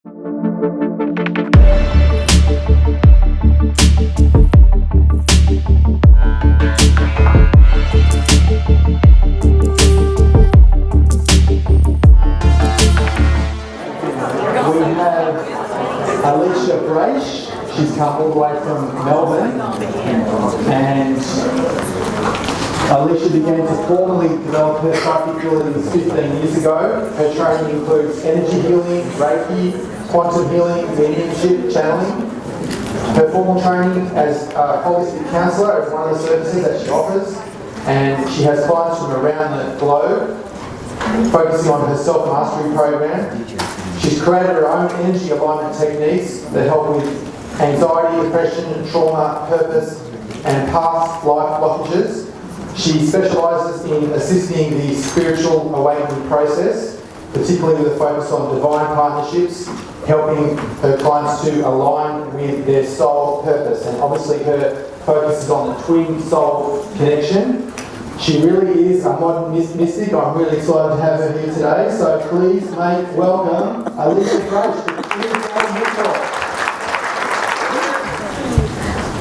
We have Alisha Brache. She's come all the way from Melbourne, and Alisha began to formally develop her psychic abilities 15 years ago. Her training includes energy healing, Reiki, quantum healing, mediumship, channeling. Her formal training as a holistic counsellor is one of the services that she offers, and she has clients from around the globe focusing on her self-mastery program. She's created her own energy alignment techniques that help with anxiety, depression, trauma, purpose, and past life blockages. She specialises in assisting the spiritual awakening process, particularly with a focus on divine partnerships, helping her clients to align with their soul purpose. And obviously her focus is on the twin soul connection. She really is a modern mystic. I'm really excited to have her here today. So please make welcome Alisha Brache to the Twin Soul Network.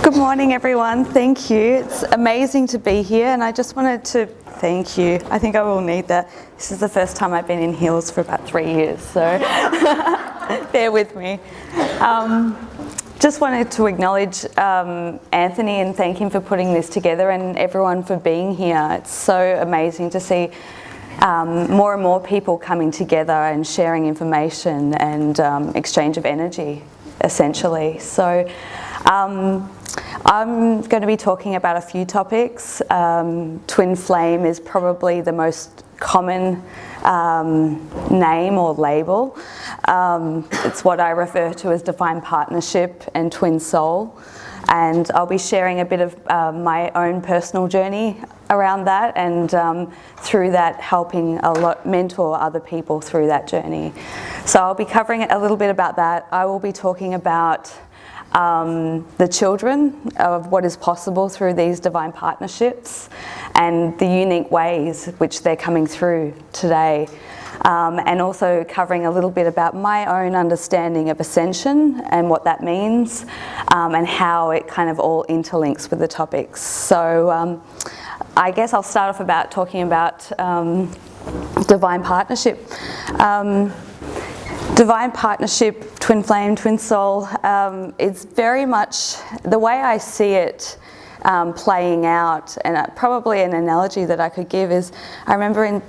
Good morning, everyone. Thank you. It's amazing to be here, and I just wanted to thank you. I think I will need that. This is the first time I've been in heels for about 3 years, so bear with me. Just wanted to acknowledge Anthony and thank him for putting this together, and everyone for being here. It's so amazing to see more and more people coming together and sharing information and exchange of energy, essentially. So I'm going to be talking about a few topics. Twin flame is probably the most common name or label. It's what I refer to as divine partnership and twin soul, and I'll be sharing a bit of my own personal journey around that, and through that helping mentor other people through that journey. So I'll be covering a little bit about that. I will be talking about the children of what is possible through these divine partnerships and the unique ways which they're coming through today, and also covering a little bit about my own understanding of ascension and what that means, and how it kind of all interlinks with the topics. So I guess I'll start off about talking about divine partnership. Divine partnership, twin flame, twin soul, it's very much the way I see it playing out, and probably an analogy that I could give is, I remember in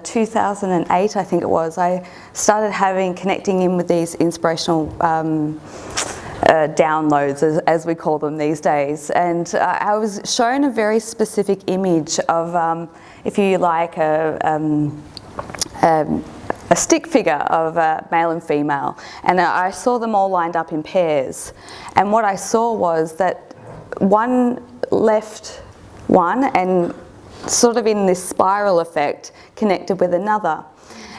2008, I think it was, I started connecting in with these inspirational downloads, as we call them these days, and I was shown a very specific image of, if you like, a stick figure of male and female, and I saw them all lined up in pairs, and what I saw was that one left one and sort of in this spiral effect connected with another.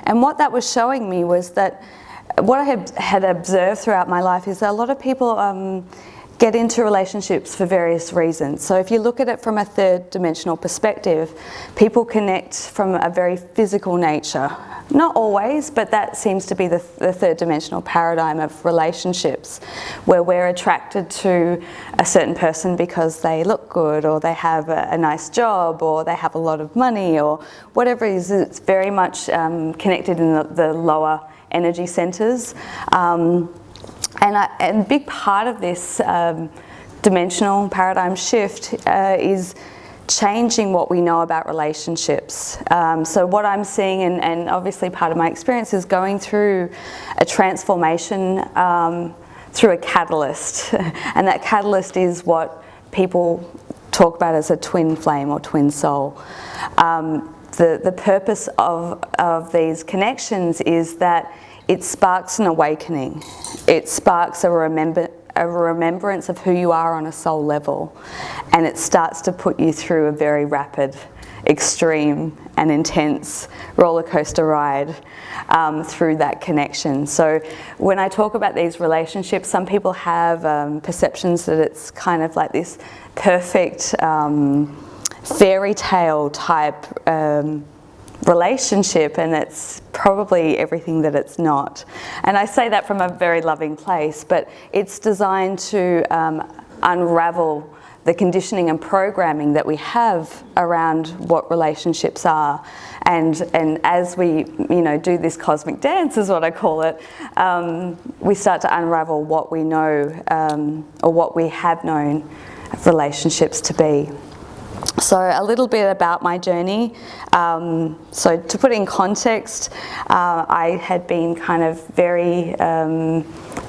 And what that was showing me was that what I had observed throughout my life is that a lot of people get into relationships for various reasons. So if you look at it from a third dimensional perspective, people connect from a very physical nature. Not always, but that seems to be the third dimensional paradigm of relationships, where we're attracted to a certain person because they look good, or they have a nice job, or they have a lot of money, or whatever it is. It's very much connected in the lower energy centers. And a big part of this dimensional paradigm shift is changing what we know about relationships. So what I'm seeing, and obviously part of my experience, is going through a transformation through a catalyst. And that catalyst is what people talk about as a twin flame or twin soul. The purpose of these connections is that it sparks an awakening. It sparks a remembrance of who you are on a soul level, and it starts to put you through a very rapid, extreme and intense roller coaster ride through that connection. So when I talk about these relationships, some people have perceptions that it's kind of like this perfect fairy tale type relationship, and it's probably everything that it's not. And I say that from a very loving place, but it's designed to unravel the conditioning and programming that we have around what relationships are. And as we, do this cosmic dance, is what I call it, we start to unravel what we know, or what we have known relationships to be. So a little bit about my journey. So to put it in context, I had been kind of very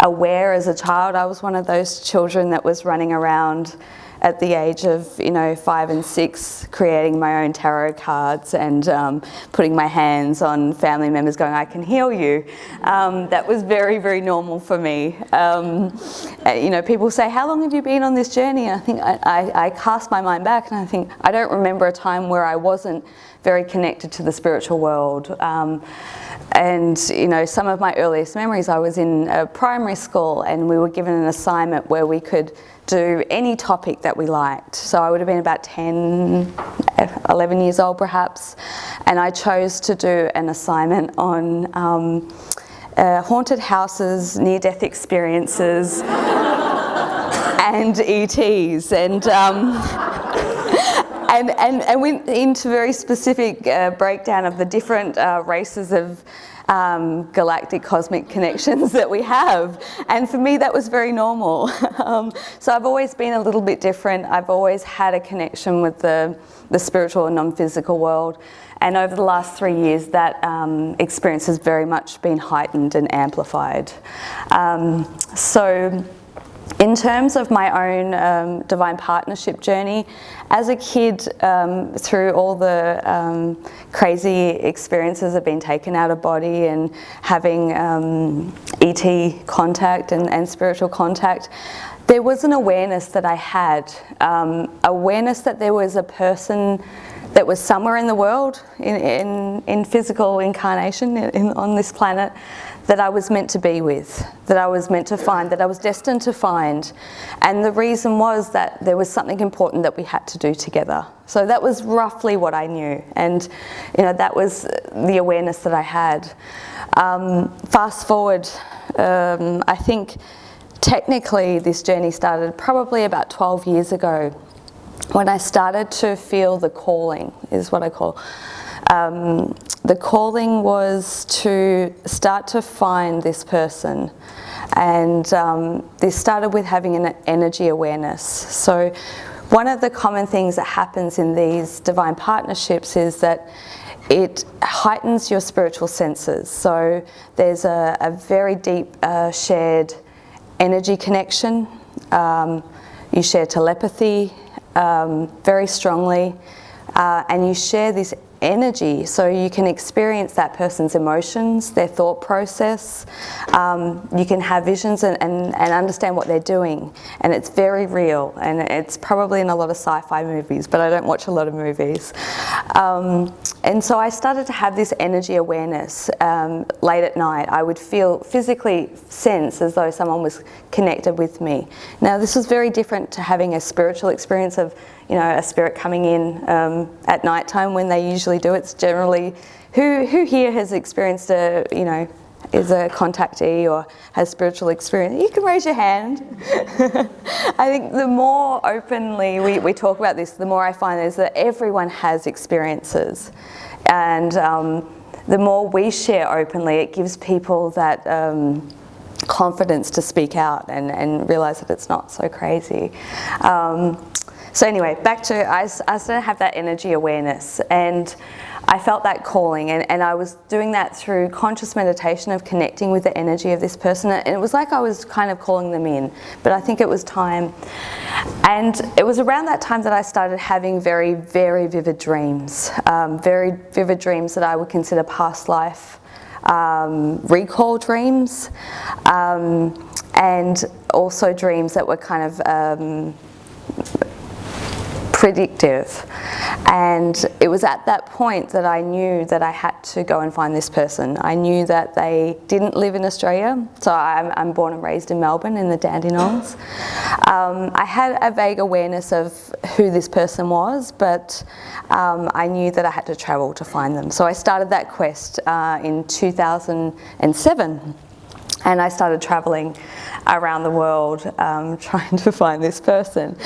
aware as a child. I was one of those children that was running around at the age of 5 and 6, creating my own tarot cards and putting my hands on family members going, I can heal you. That was very, very normal for me. People say, how long have you been on this journey? And I think I cast my mind back and I think I don't remember a time where I wasn't very connected to the spiritual world. And some of my earliest memories, I was in a primary school and we were given an assignment where we could do any topic that we liked. So I would have been about 10, 11 years old perhaps, and I chose to do an assignment on haunted houses, near-death experiences, and ETs, and went into very specific breakdown of the different races of galactic cosmic connections that we have, and for me that was very normal. So I've always been a little bit different. I've always had a connection with the spiritual and non-physical world, and over the last 3 years that experience has very much been heightened and amplified. So in terms of my own divine partnership journey, as a kid, through all the crazy experiences of being taken out of body and having ET contact and spiritual contact, there was an awareness that I had, awareness that there was a person that was somewhere in the world, in physical incarnation on this planet, that I was meant to be with, that I was meant to find, that I was destined to find. And the reason was that there was something important that we had to do together. So that was roughly what I knew. And that was the awareness that I had. Fast forward, I think technically this journey started probably about 12 years ago, when I started to feel the calling, is what I call. The calling was to start to find this person, and this started with having an energy awareness. So one of the common things that happens in these divine partnerships is that it heightens your spiritual senses. So there's a very deep shared energy connection. You share telepathy very strongly, and you share this energy, so you can experience that person's emotions, their thought process. You can have visions and understand what they're doing, and it's very real, and it's probably in a lot of sci-fi movies, but I don't watch a lot of movies. And so I started to have this energy awareness. Late at night I would physically sense as though someone was connected with me. Now this was very different to having a spiritual experience of a spirit coming in at night time when they usually do. It's generally, who here has experienced is a contactee or has spiritual experience? You can raise your hand. I think the more openly we talk about this, the more I find is that everyone has experiences, and the more we share openly, it gives people that confidence to speak out and realise that it's not so crazy. So anyway, back to, I started to have that energy awareness, and I felt that calling, and I was doing that through conscious meditation of connecting with the energy of this person, and it was like I was kind of calling them in, but I think it was time. And it was around that time that I started having very, very vivid dreams, very vivid dreams that I would consider past life recall dreams, and also dreams that were kind of predictive. And it was at that point that I knew that I had to go and find this person. I knew that they didn't live in Australia, so I'm born and raised in Melbourne in the Dandenongs. I had a vague awareness of who this person was, but I knew that I had to travel to find them. So I started that quest in 2007. And I started traveling around the world trying to find this person.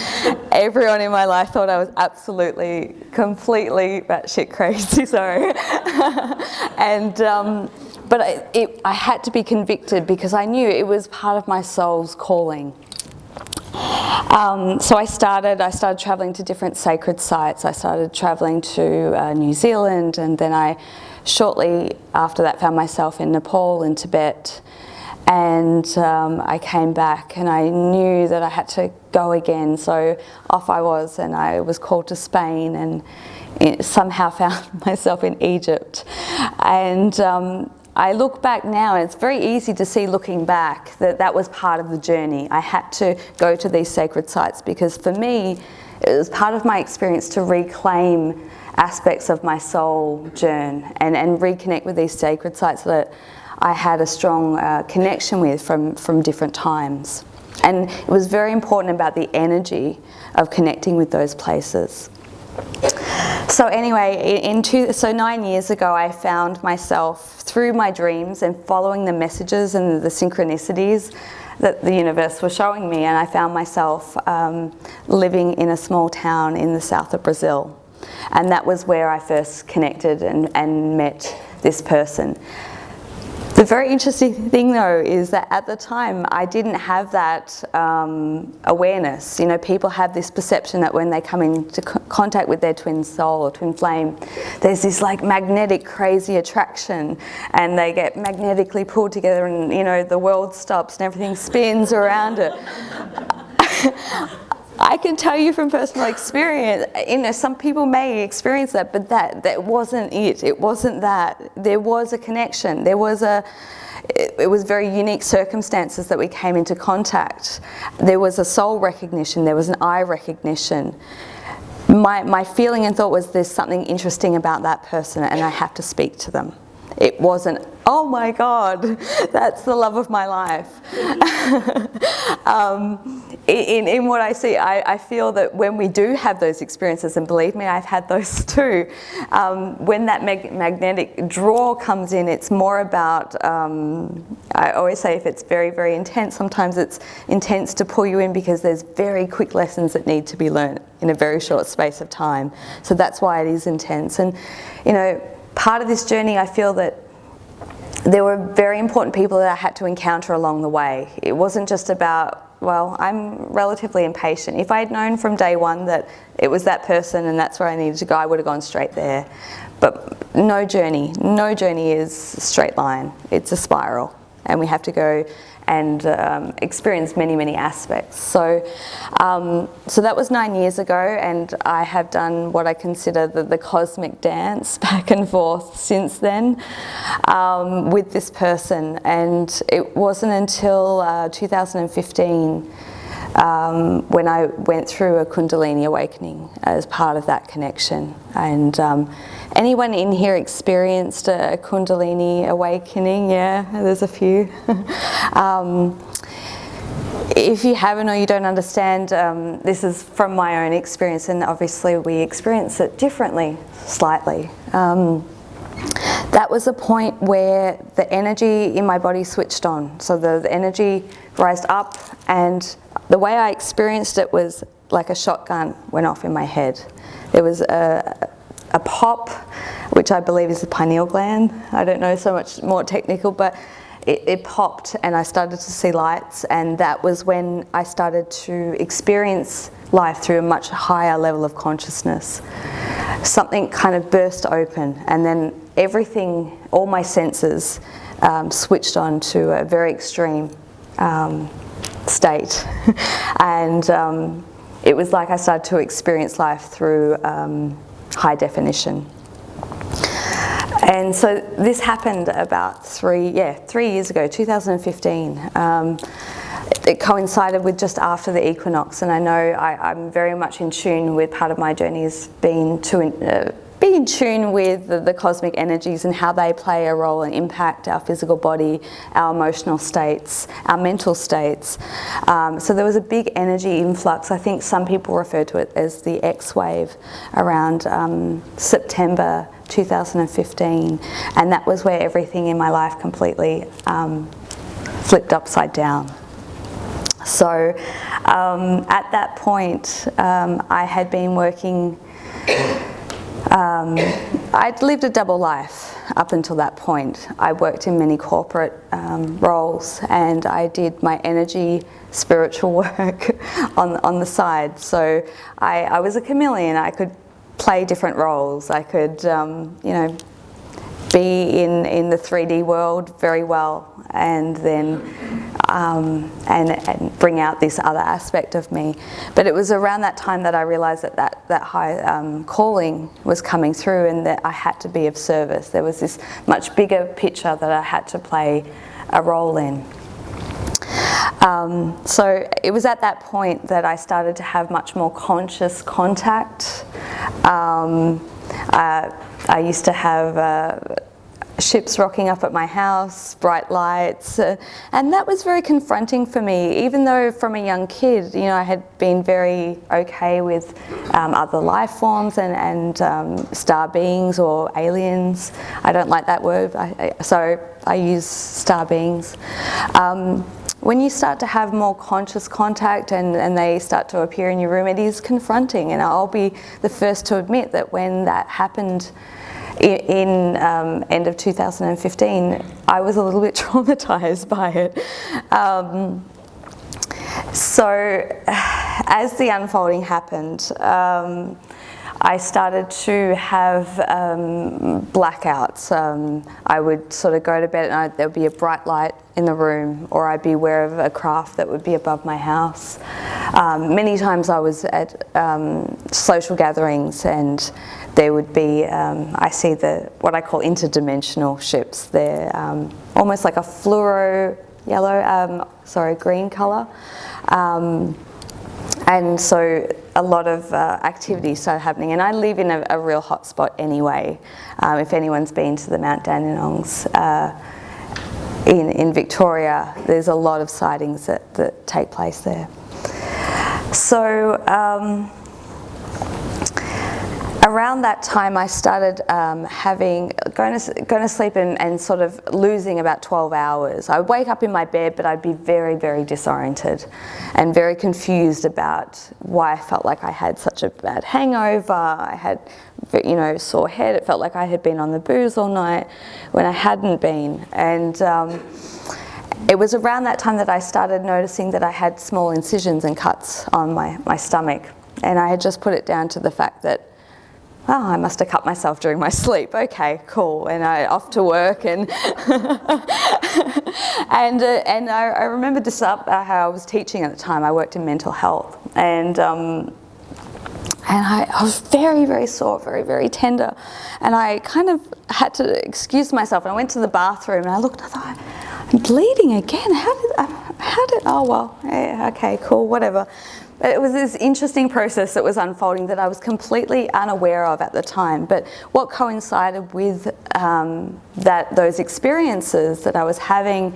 Everyone in my life thought I was absolutely, completely batshit crazy, sorry. But I had to be convicted because I knew it was part of my soul's calling. So I started traveling to different sacred sites. I started traveling to New Zealand, and then I shortly after that found myself in Nepal and Tibet. And I came back and I knew that I had to go again, so off I was, and I was called to Spain and somehow found myself in Egypt. And I look back now, and it's very easy to see looking back that that was part of the journey. I had to go to these sacred sites because for me it was part of my experience to reclaim aspects of my soul journey and reconnect with these sacred sites that I had a strong connection with from different times. And it was very important about the energy of connecting with those places. So anyway, so 9 years ago I found myself through my dreams and following the messages and the synchronicities that the universe was showing me, and I found myself living in a small town in the south of Brazil. And that was where I first connected and met this person. The very interesting thing though is that at the time I didn't have that awareness. You know, people have this perception that when they come into contact with their twin soul or twin flame, there's this like magnetic crazy attraction, and they get magnetically pulled together, and you know the world stops and everything spins around it. I can tell you from personal experience, you know, some people may experience that, but that wasn't it. It wasn't that. There was a connection. It was very unique circumstances that we came into contact. There was a soul recognition. There was an eye recognition. My feeling and thought was there's something interesting about that person and I have to speak to them. It wasn't, oh my God, that's the love of my life. In what I see, I feel that when we do have those experiences, and believe me, I've had those too, when that magnetic draw comes in, it's more about, I always say if it's very, very intense, sometimes it's intense to pull you in because there's very quick lessons that need to be learned in a very short space of time. So that's why it is intense. And, you know, part of this journey, I feel that there were very important people that I had to encounter along the way. It wasn't just about, well, I'm relatively impatient. If I had known from day one that it was that person and that's where I needed to go, I would have gone straight there. But no journey is a straight line. It's a spiral, and we have to go and experience many, many aspects. So that was 9 years ago, and I have done what I consider the cosmic dance back and forth since then with this person. And it wasn't until 2015 when I went through a Kundalini Awakening as part of that connection. And anyone in here experienced a Kundalini Awakening? Yeah, there's a few. If you haven't or you don't understand, this is from my own experience, and obviously we experience it differently, slightly. That was a point where the energy in my body switched on. So the energy rised up, and the way I experienced it was like a shotgun went off in my head. There was a pop, which I believe is the pineal gland. I don't know so much more technical, but it popped and I started to see lights, and that was when I started to experience life through a much higher level of consciousness. Something kind of burst open, and then everything, all my senses switched on to a very extreme state. And it was like I started to experience life through high definition. And so this happened about 3 years ago, 2015. it coincided with just after the equinox, and I know I'm very much in tune with, part of my journey has been to be in tune with the cosmic energies and how they play a role and impact our physical body, our emotional states, our mental states. So there was a big energy influx. I think some people refer to it as the X wave around September 2015, and that was where everything in my life completely flipped upside down. So at that point, I had been working, I'd lived a double life up until that point. I worked in many corporate roles, and I did my energy spiritual work on the side. So I was a chameleon. I could play different roles. I could, be in the 3D world very well, and then and bring out this other aspect of me. But it was around that time that I realised that high calling was coming through, and that I had to be of service. There was this much bigger picture that I had to play a role in. So it was at that point that I started to have much more conscious contact. I used to have ships rocking up at my house, bright lights, and that was very confronting for me, even though from a young kid, I had been very okay with other life forms and star beings or aliens. I don't like that word, so I use star beings. When you start to have more conscious contact and they start to appear in your room, it is confronting, and I'll be the first to admit that when that happened in end of 2015, I was a little bit traumatized by it. So as the unfolding happened, I started to have blackouts. I would sort of go to bed at night, there would be a bright light in the room, or I'd be aware of a craft that would be above my house. Many times I was at social gatherings, and there would be, I see what I call interdimensional ships. They're almost like a fluoro yellow, green colour. And so a lot of activity started happening, and I live in a real hot spot anyway. If anyone's been to the Mount Dandenongs in Victoria, there's a lot of sightings that take place there. So around that time, I started going to sleep and sort of losing about 12 hours. I would wake up in my bed, but I'd be very, very disoriented and very confused about why I felt like I had such a bad hangover. I had, sore head. It felt like I had been on the booze all night when I hadn't been. And it was around that time that I started noticing that I had small incisions and cuts on my stomach. And I had just put it down to the fact that, I must have cut myself during my sleep. Okay, cool. And I off to work, and and I remember how I was teaching at the time. I worked in mental health, and I was very, very sore, very, very tender, and I kind of had to excuse myself. And I went to the bathroom, and I looked, and I thought, I'm bleeding again. How did? Oh well, yeah, okay, cool, whatever. But it was this interesting process that was unfolding that I was completely unaware of at the time. But what coincided with those experiences that I was having,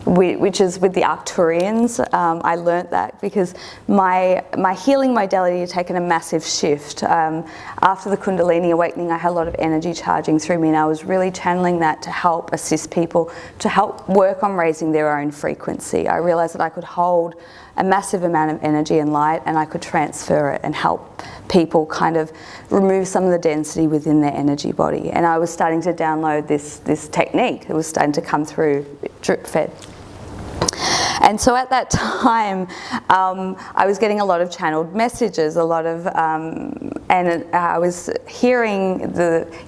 which is with the Arcturians, I learnt that because my healing modality had taken a massive shift. After the Kundalini Awakening, I had a lot of energy charging through me, and I was really channeling that to help assist people, to help work on raising their own frequency. I realised that I could hold a massive amount of energy and light, and I could transfer it and help people kind of remove some of the density within their energy body. And I was starting to download this technique. It was starting to come through drip fed. And so at that time, I was getting a lot of channeled messages, a lot of, and I was hearing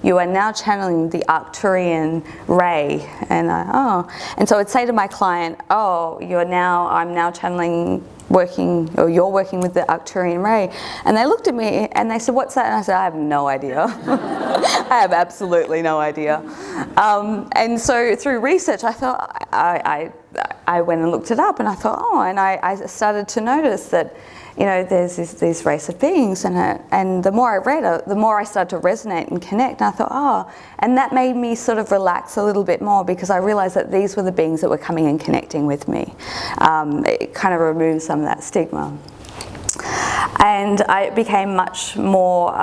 you are now channeling the Arcturian ray, and and so I'd say to my client, I'm now channeling, you're working with the Arcturian ray. And they looked at me and they said, what's that? And I said, I have no idea. I have absolutely no idea. And so through research, I thought, I I went and looked it up, and I thought, oh, and I started to notice that, you know, there's this race of beings, and the more I read it, the more I started to resonate and connect, and I thought, oh, and that made me sort of relax a little bit more, because I realised that these were the beings that were coming and connecting with me. It kind of removed some of that stigma. And I became much more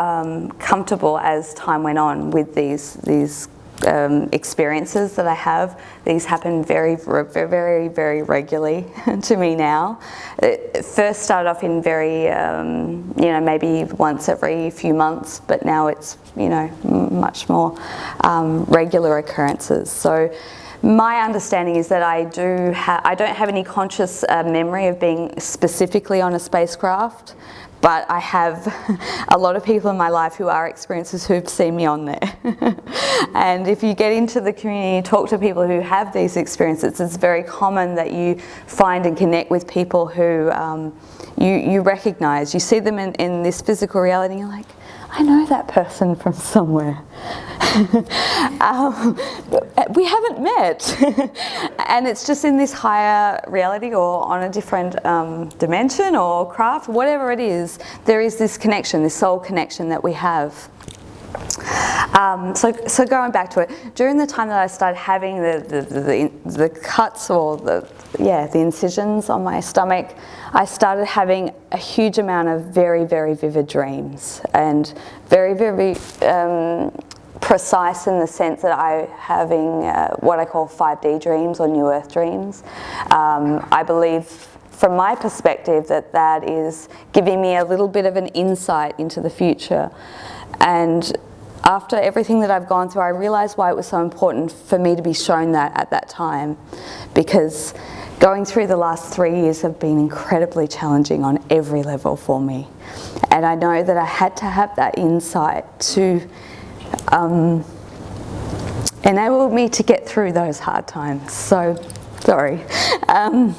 comfortable as time went on with these experiences that I have. These happen very, very, very regularly to me now. It first started off in very, you know, maybe once every few months, but now it's, you know, much more regular occurrences. So my understanding is that I don't have any conscious memory of being specifically on a spacecraft, but I have a lot of people in my life who are experiencers who've seen me on there. And if you get into the community, talk to people who have these experiences, it's very common that you find and connect with people who you recognise. You see them in this physical reality, and you're like, I know that person from somewhere. We haven't met. And it's just in this higher reality or on a different dimension or craft, whatever it is, there is this connection, this soul connection that we have. So going back to it, during the time that I started having the cuts or the incisions on my stomach, I started having a huge amount of very, very vivid dreams, and very, very precise in the sense that I'm having what I call 5D dreams or New Earth dreams. I believe, from my perspective, that is giving me a little bit of an insight into the future. And after everything that I've gone through, I realised why it was so important for me to be shown that at that time, because going through the last 3 years have been incredibly challenging on every level for me. And I know that I had to have that insight to enable me to get through those hard times. So, sorry. I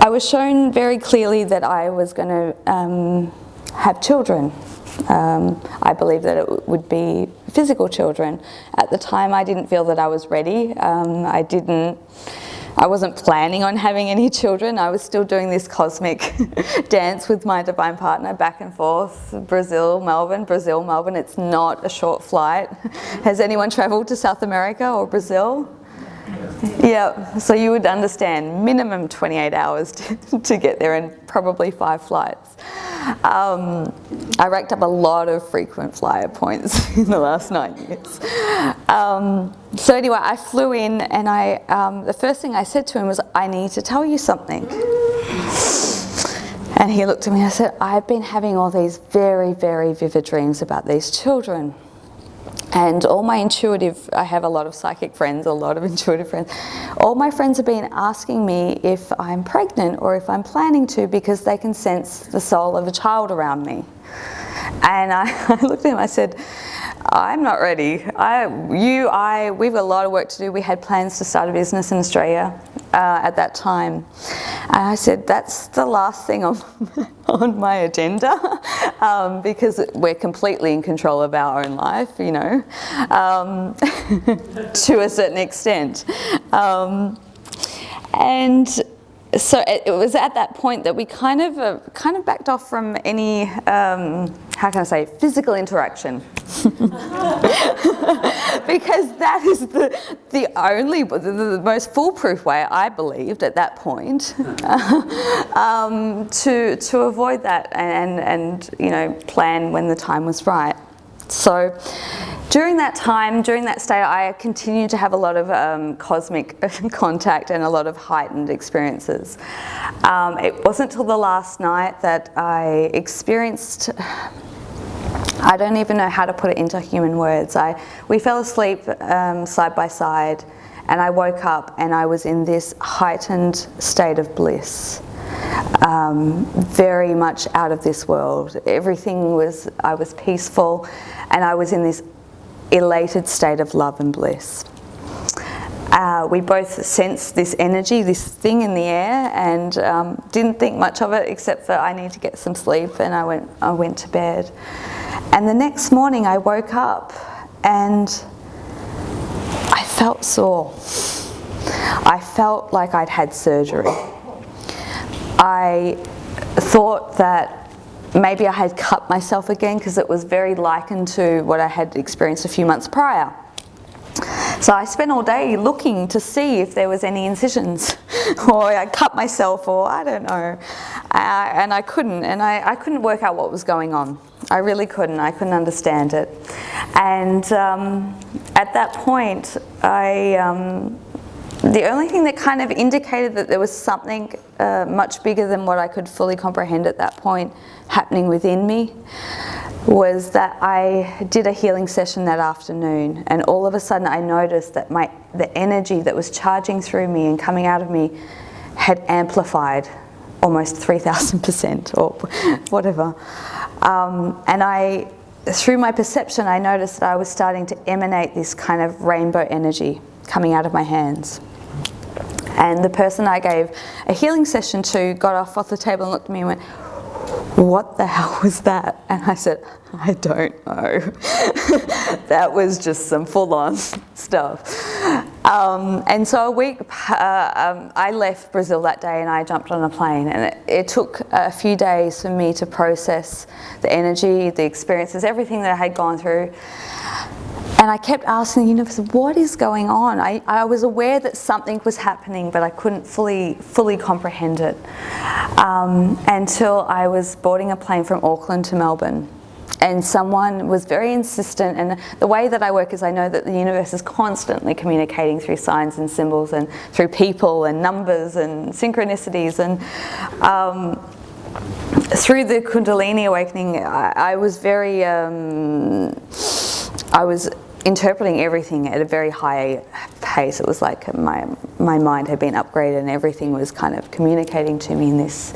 was shown very clearly that I was going to have children. I believe that it would be physical children. At the time, I didn't feel that I was ready. I wasn't planning on having any children. I was still doing this cosmic dance with my divine partner, back and forth, Brazil, Melbourne. It's not a short flight. Has anyone travelled to South America or Brazil? Yeah, so you would understand, minimum 28 hours to get there, and probably 5 flights. I racked up a lot of frequent flyer points in the last 9 years. So anyway, I flew in, and the first thing I said to him was, I need to tell you something. And he looked at me and I said, I've been having all these very, very vivid dreams about these children. And all my I have a lot of psychic friends, a lot of intuitive friends. All my friends have been asking me if I'm pregnant or if I'm planning to, because they can sense the soul of a child around me. And I looked at him, I said, I'm not ready. We've got a lot of work to do. We had plans to start a business in Australia at that time. And I said, that's the last thing on my agenda, because we're completely in control of our own life, you know, to a certain extent. And so it was at that point that we kind of backed off from any, how can I say, physical interaction. Because that is the only, the most foolproof way, I believed at that point, to avoid that and you know, plan when the time was right. So during that time, during that state, I continued to have a lot of cosmic contact and a lot of heightened experiences. It wasn't till the last night that I experienced, I don't even know how to put it into human words. We fell asleep side by side, and I woke up and I was in this heightened state of bliss. Very much out of this world. I was peaceful, and I was in this elated state of love and bliss. We both sensed this energy, this thing in the air, and didn't think much of it except for I need to get some sleep, and I went to bed. And the next morning I woke up and I felt sore. I felt like I'd had surgery. I thought that maybe I had cut myself again because it was very likened to what I had experienced a few months prior. So I spent all day looking to see if there was any incisions or I cut myself, or I don't know. And I couldn't work out what was going on. I really couldn't. I couldn't understand it. And at that point, the only thing that kind of indicated that there was something much bigger than what I could fully comprehend at that point happening within me was that I did a healing session that afternoon, and all of a sudden I noticed that the energy that was charging through me and coming out of me had amplified almost 3,000% or whatever. And through my perception, I noticed that I was starting to emanate this kind of rainbow energy coming out of my hands. And the person I gave a healing session to got off the table and looked at me and went, "What the hell was that?" And I said, "I don't know." That was just some full-on stuff. And so a week, I left Brazil that day and I jumped on a plane, and it took a few days for me to process the energy, the experiences, everything that I had gone through. And I kept asking the universe, what is going on? I was aware that something was happening, but I couldn't fully comprehend it until I was boarding a plane from Auckland to Melbourne. And someone was very insistent, and the way that I work is I know that the universe is constantly communicating through signs and symbols and through people and numbers and synchronicities. And through the Kundalini Awakening, I was very... I was interpreting everything at a very high pace. It was like my mind had been upgraded and everything was kind of communicating to me in this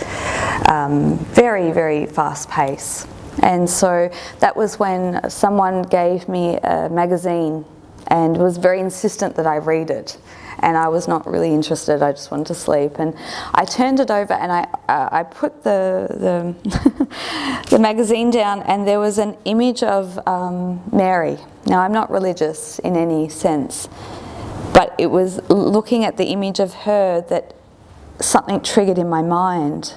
very, very fast pace. And so that was when someone gave me a magazine and was very insistent that I read it. And I was not really interested, I just wanted to sleep. And I turned it over and I put the the magazine down, and there was an image of Mary. Now, I'm not religious in any sense, but it was looking at the image of her that something triggered in my mind.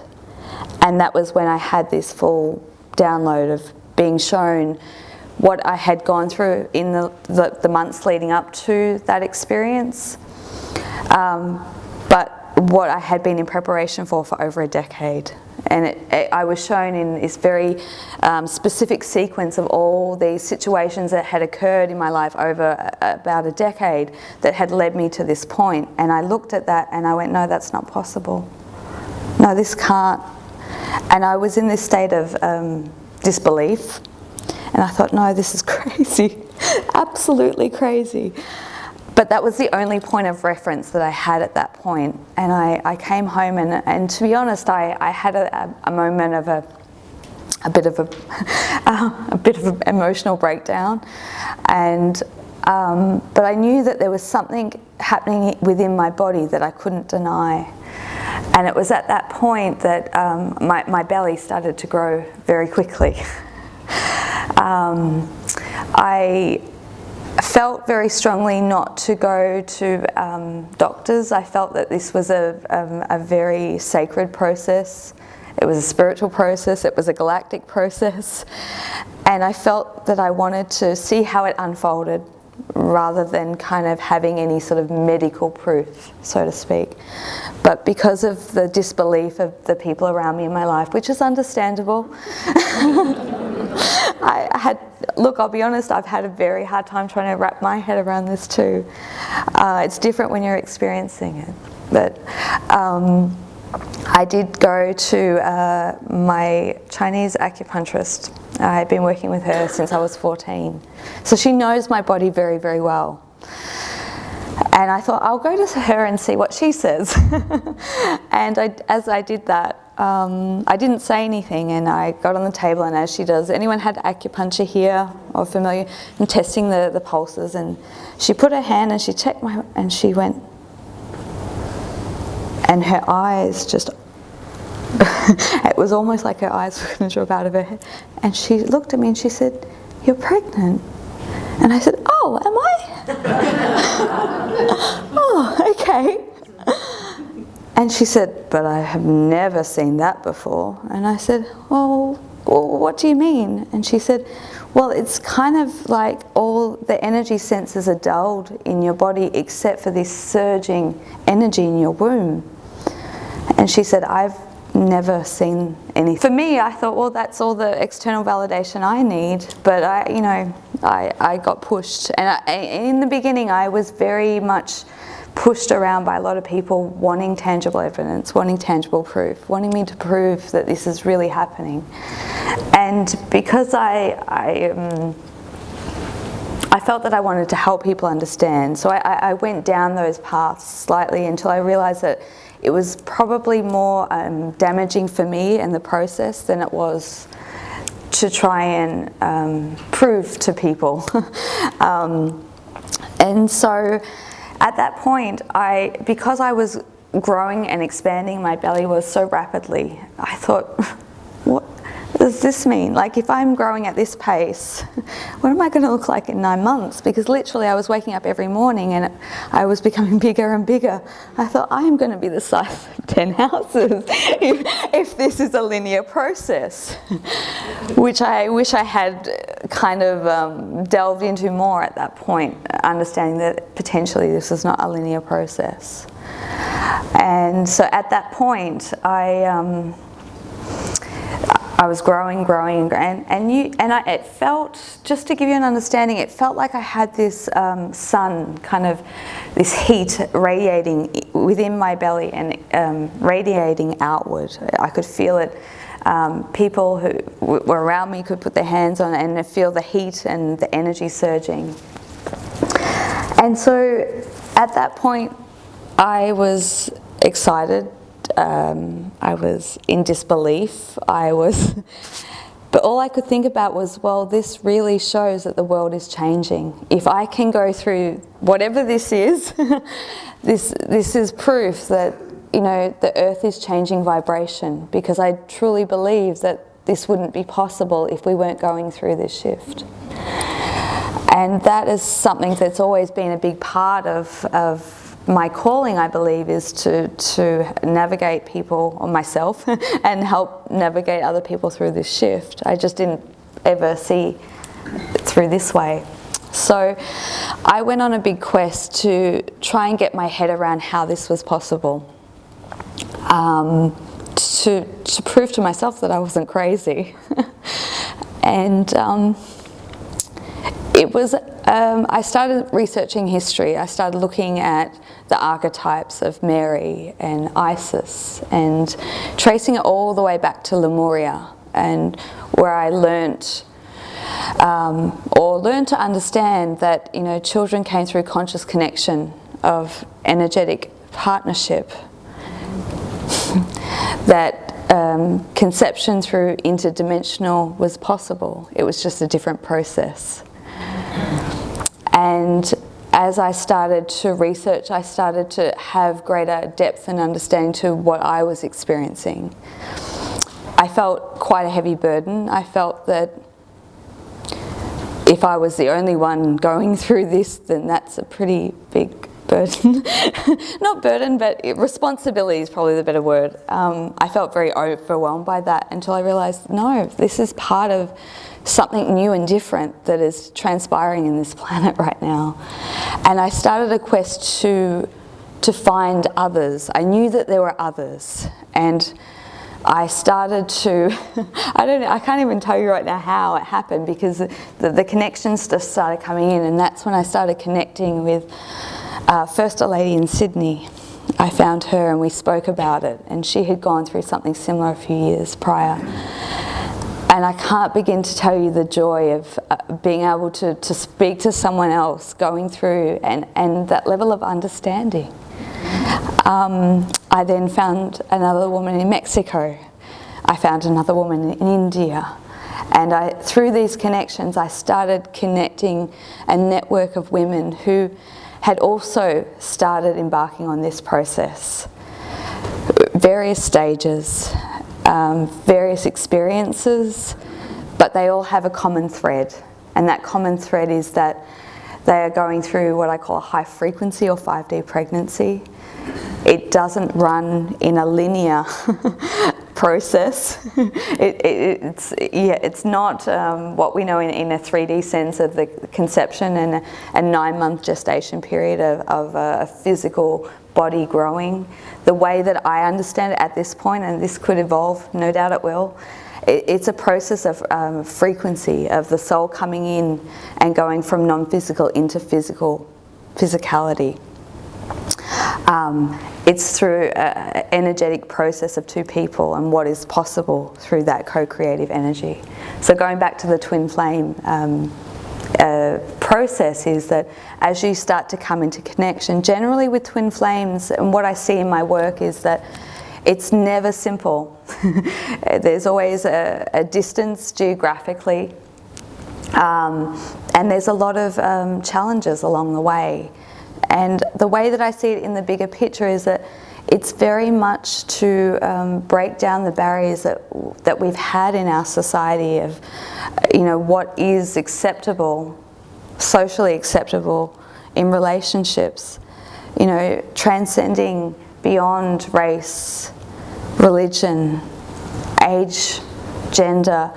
And that was when I had this full download of being shown what I had gone through in the months leading up to that experience. But what I had been in preparation for over a decade. And I was shown in this very specific sequence of all these situations that had occurred in my life over about a decade that had led me to this point. And I looked at that and I went, no, that's not possible. No, this can't. And I was in this state of disbelief. And I thought, no, this is crazy. Absolutely crazy. But that was the only point of reference that I had at that point. And I came home and to be honest, I had a moment of a bit of an emotional breakdown. And but I knew that there was something happening within my body that I couldn't deny. And it was at that point that my belly started to grow very quickly. I felt very strongly not to go to doctors. I felt that this was a very sacred process. It was a spiritual process. It was a galactic process. And I felt that I wanted to see how it unfolded rather than kind of having any sort of medical proof, so to speak. But because of the disbelief of the people around me in my life, which is understandable, look, I'll be honest, I've had a very hard time trying to wrap my head around this too. It's different when you're experiencing it. But I did go to my Chinese acupuncturist. I had been working with her since I was 14. So she knows my body very, very well. And I thought, I'll go to her and see what she says. And as I did that, I didn't say anything, and I got on the table, and as she does, anyone had acupuncture here or familiar? I'm testing the pulses, and she put her hand and she checked and she went, and her eyes just, it was almost like her eyes were going to drop out of her head. And she looked at me and she said, "You're pregnant." And I said, "Oh, am I?" Oh, okay. And she said, but I have never seen that before. And I said, well, what do you mean? And she said, well, it's kind of like all the energy senses are dulled in your body except for this surging energy in your womb. And she said, I've never seen anything. For me, I thought, well, that's all the external validation I need. But I got pushed. And in the beginning, I was very much pushed around by a lot of people wanting tangible evidence, wanting tangible proof, wanting me to prove that this is really happening. And because I felt that I wanted to help people understand, so I went down those paths slightly until I realized that it was probably more damaging for me and the process than it was to try and prove to people. And so at that point, because I was growing and expanding my belly was so rapidly, I thought, what does this mean? Like, if I'm growing at this pace, what am I going to look like in 9 months? Because literally I was waking up every morning and I was becoming bigger and bigger. I thought, I am going to be the size of 10 houses if this is a linear process, which I wish I had kind of delved into more at that point, understanding that potentially this is not a linear process. And so at that point, I was growing, and it felt, just to give you an understanding, it felt like I had this sun, kind of this heat radiating within my belly and radiating outward. I could feel it. People who were around me could put their hands on it and feel the heat and the energy surging. And so at that point, I was excited. I was in disbelief. But all I could think about was, well, this really shows that the world is changing. If I can go through whatever this is, this is proof that, the earth is changing vibration, because I truly believe that this wouldn't be possible if we weren't going through this shift. And that is something that's always been a big part of my calling, I believe, is to navigate people, or myself, and help navigate other people through this shift. I just didn't ever see it through this way. So I went on a big quest to try and get my head around how this was possible, to prove to myself that I wasn't crazy. And it was, I started researching history. I started looking at the archetypes of Mary and Isis and tracing it all the way back to Lemuria, and where I learnt to understand that, children came through conscious connection of energetic partnership, that conception through interdimensional was possible. It was just a different process. And as I started to research, I started to have greater depth and understanding to what I was experiencing. I felt quite a heavy burden. I felt that if I was the only one going through this, then that's a pretty big burden. Not burden, but responsibility is probably the better word. I felt very overwhelmed by that until I realised, no, this is part of something new and different that is transpiring in this planet right now. And I started a quest to find others. I knew that there were others, and I started to, I can't even tell you right now how it happened, because the connections just started coming in, and that's when I started connecting with first a lady in Sydney. I found her and we spoke about it, and she had gone through something similar a few years prior. And I can't begin to tell you the joy of being able to speak to someone else going through and that level of understanding. I then found another woman in Mexico. I found another woman in India. And through these connections, I started connecting a network of women who had also started embarking on this process. Various stages, various experiences, but they all have a common thread. And that common thread is that They are going through what I call a high frequency or 5D pregnancy. It doesn't run in a linear process. It's not what we know in a 3D sense of the conception and a 9-month gestation period of a physical body growing. The way that I understand it at this point, and this could evolve, no doubt it will, it's a process of frequency, of the soul coming in and going from non-physical into physicality. It's through an energetic process of two people and what is possible through that co-creative energy. So going back to the twin flame process is that as you start to come into connection, generally with twin flames, and what I see in my work is that it's never simple. There's always a distance geographically, and there's a lot of challenges along the way. And the way that I see it in the bigger picture is that it's very much to break down the barriers that we've had in our society of, what is acceptable, socially acceptable in relationships, transcending beyond race, religion, age, gender,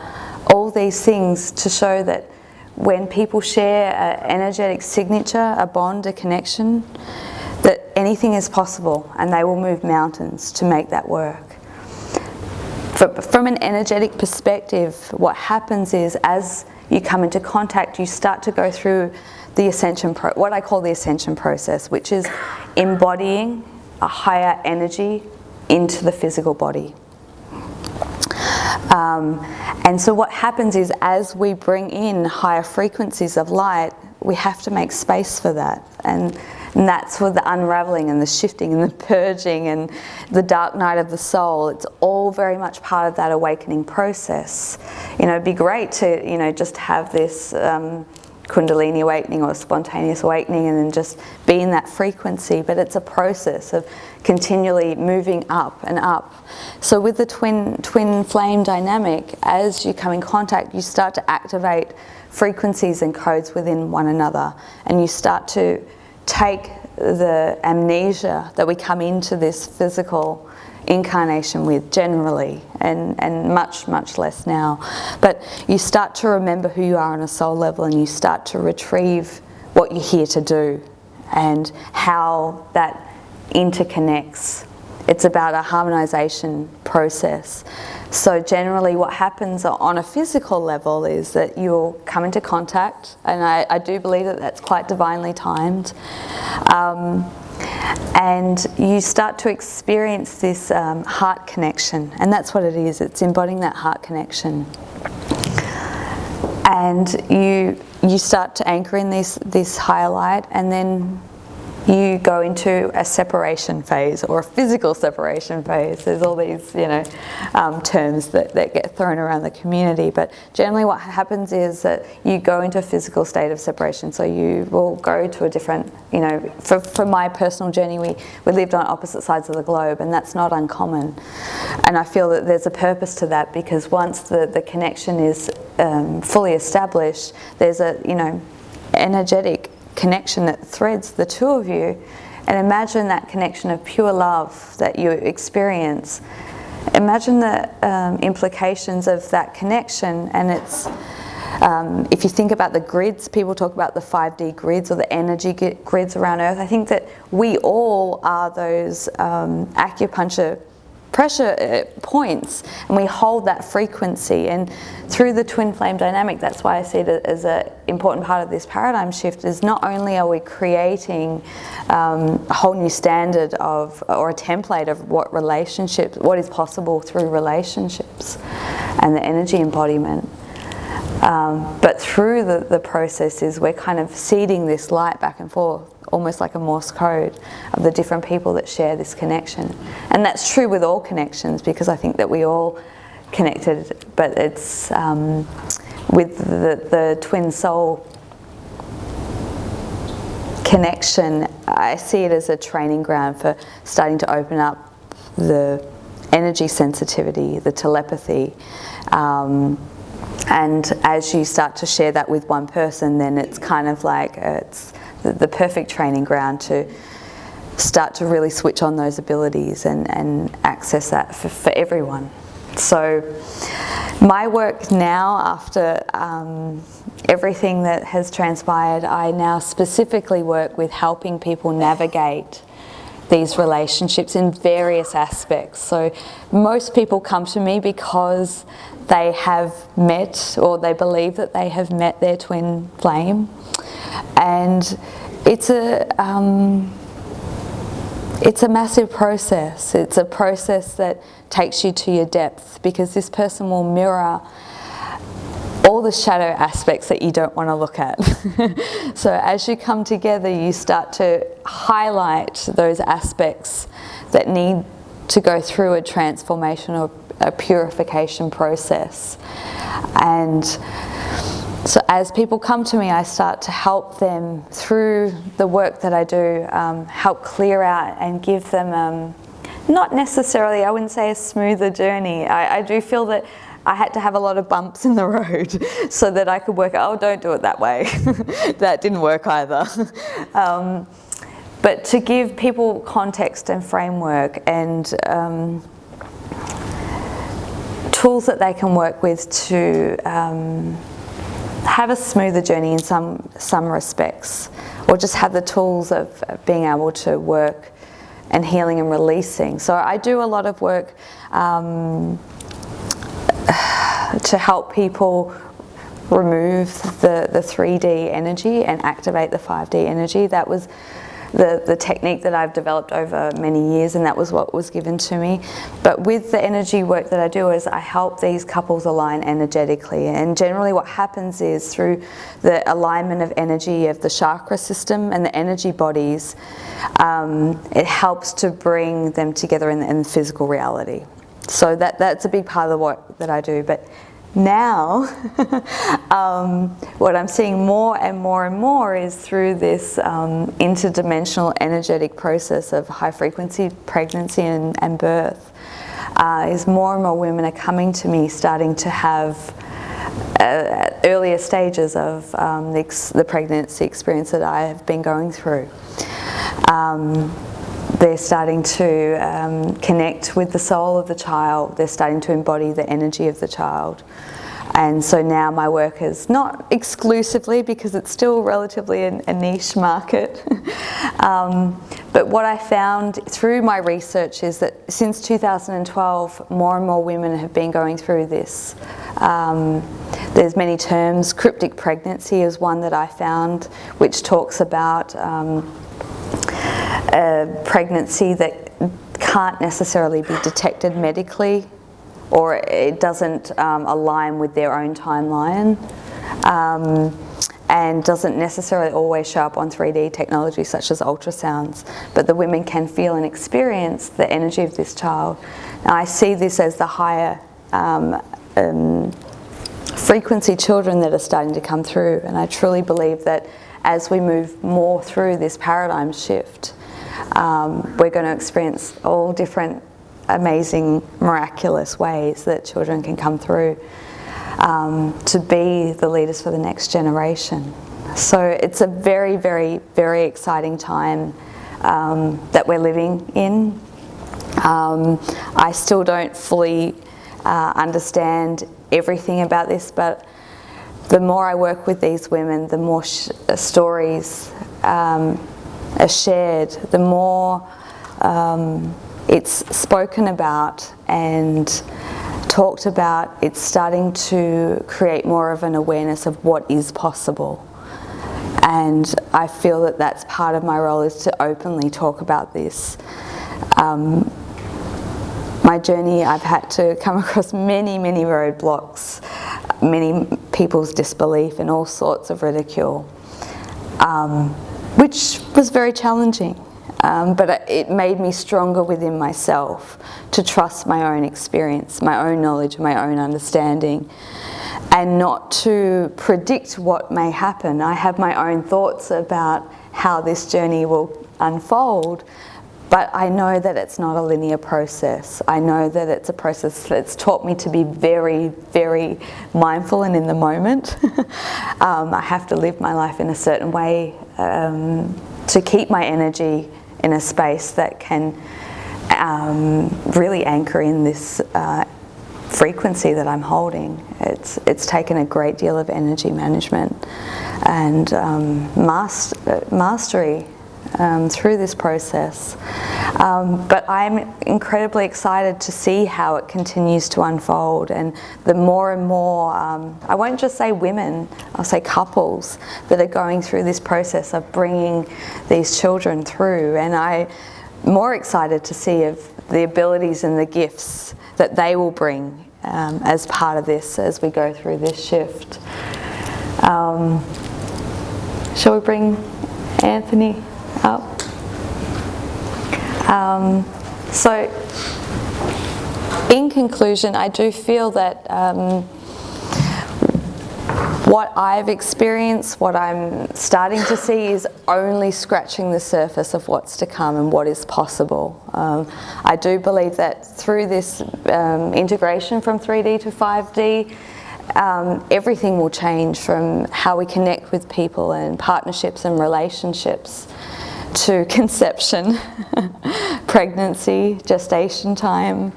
all these things to show that when people share an energetic signature, a bond, a connection, that anything is possible and they will move mountains to make that work. From an energetic perspective, what happens is as you come into contact, you start to go through the what I call the ascension process, which is embodying a higher energy into the physical body. And so what happens is as we bring in higher frequencies of light, we have to make space for that. And that's for the unraveling and the shifting and the purging and the dark night of the soul. It's all very much part of that awakening process. It'd be great to, just have this Kundalini awakening or spontaneous awakening and then just be in that frequency, but it's a process of continually moving up and up. So with the twin flame dynamic, as you come in contact, you start to activate frequencies and codes within one another, and you start to take the amnesia that we come into this physical incarnation with generally, and much less now, but you start to remember who you are on a soul level, and you start to retrieve what you're here to do and how that interconnects. It's about a harmonization process. So generally what happens on a physical level is that you'll come into contact, and I do believe that that's quite divinely timed, and you start to experience this heart connection, and that's what it is. It's embodying that heart connection, and you start to anchor in this higher light, and then you go into a separation phase or a physical separation phase. There's all these, terms that get thrown around the community, but generally what happens is that you go into a physical state of separation. So you will go to a different, for my personal journey, we lived on opposite sides of the globe, and that's not uncommon. And I feel that there's a purpose to that, because once the connection is fully established, there's a, energetic connection that threads the two of you. And imagine that connection of pure love that you experience. Imagine the implications of that connection, and it's if you think about the grids, people talk about the 5D grids or the energy grids around Earth. I think that we all are those acupuncture pressure points, and we hold that frequency. And through the twin flame dynamic, that's why I see it as an important part of this paradigm shift, is not only are we creating a whole new standard of, or a template of what is possible through relationships and the energy embodiment, but through the processes, we're kind of seeding this light back and forth, almost like a Morse code of the different people that share this connection. And that's true with all connections, because I think that we all connected, but it's with the twin soul connection, I see it as a training ground for starting to open up the energy sensitivity, the telepathy, And as you start to share that with one person, then it's kind of like it's the perfect training ground to start to really switch on those abilities and access that for everyone. So my work now, after everything that has transpired, I now specifically work with helping people navigate these relationships in various aspects. So most people come to me because they have met, or they believe that they have met their twin flame, and it's a massive process. It's a process that takes you to your depth, because this person will mirror all the shadow aspects that you don't want to look at. So as you come together, you start to highlight those aspects that need to go through a transformation or a purification process. And so as people come to me, I start to help them through the work that I do, help clear out and give them not necessarily, I wouldn't say a smoother journey. I do feel that I had to have a lot of bumps in the road so that I could work out, oh, don't do it that way. That didn't work either. But to give people context and framework and tools that they can work with to have a smoother journey in some respects, or just have the tools of being able to work and healing and releasing. So I do a lot of work to help people remove the 3D energy and activate the 5D energy. That was the technique that I've developed over many years, and that was what was given to me. But with the energy work that I do is I help these couples align energetically, and generally what happens is through the alignment of energy of the chakra system and the energy bodies, it helps to bring them together in the physical reality. So that's a big part of the work that I do. But now, what I'm seeing more and more and more is through this interdimensional energetic process of high frequency pregnancy and birth, is more and more women are coming to me starting to have earlier stages of the pregnancy experience that I have been going through. They're starting to connect with the soul of the child. They're starting to embody the energy of the child. And so now my work is not exclusively, because it's still relatively a niche market, but what I found through my research is that since 2012, more and more women have been going through this. There's many terms. Cryptic pregnancy is one that I found, which talks about a pregnancy that can't necessarily be detected medically, or it doesn't align with their own timeline, and doesn't necessarily always show up on 3D technology such as ultrasounds, but the women can feel and experience the energy of this child. Now, I see this as the higher frequency children that are starting to come through, and I truly believe that as we move more through this paradigm shift, we're going to experience all different amazing, miraculous ways that children can come through to be the leaders for the next generation. So it's a very, very, very exciting time that we're living in. I still don't fully understand everything about this, but the more I work with these women, the more stories are shared, the more it's spoken about and talked about. It's starting to create more of an awareness of what is possible. And I feel that that's part of my role, is to openly talk about this. My journey, I've had to come across many, many roadblocks, many people's disbelief and all sorts of ridicule, which was very challenging. But it made me stronger within myself to trust my own experience, my own knowledge, my own understanding, and not to predict what may happen. I have my own thoughts about how this journey will unfold, But I know that it's not a linear process. I know that it's a process that's taught me to be very, very mindful and in the moment. I have to live my life in a certain way to keep my energy in a space that can really anchor in this frequency that I'm holding. It's taken a great deal of energy management and mastery through this process. But I'm incredibly excited to see how it continues to unfold, and the more and more, I won't just say women, I'll say couples that are going through this process of bringing these children through, and I'm more excited to see of the abilities and the gifts that they will bring as part of this as we go through this shift. Shall we bring Anthony up? So in conclusion, I do feel that what I've experienced, what I'm starting to see is only scratching the surface of what's to come and what is possible. I do believe that through this integration from 3D to 5D, everything will change, from how we connect with people and partnerships and relationships to conception, pregnancy, gestation time,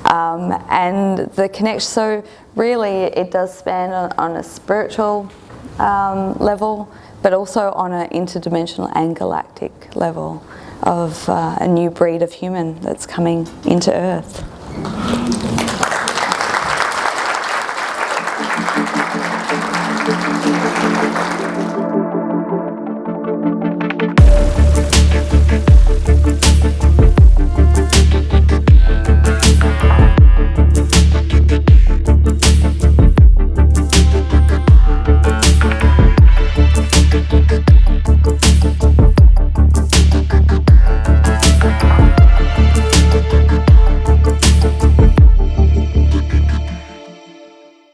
and the connection. So really it does span on a spiritual level, but also on an interdimensional and galactic level of a new breed of human that's coming into Earth.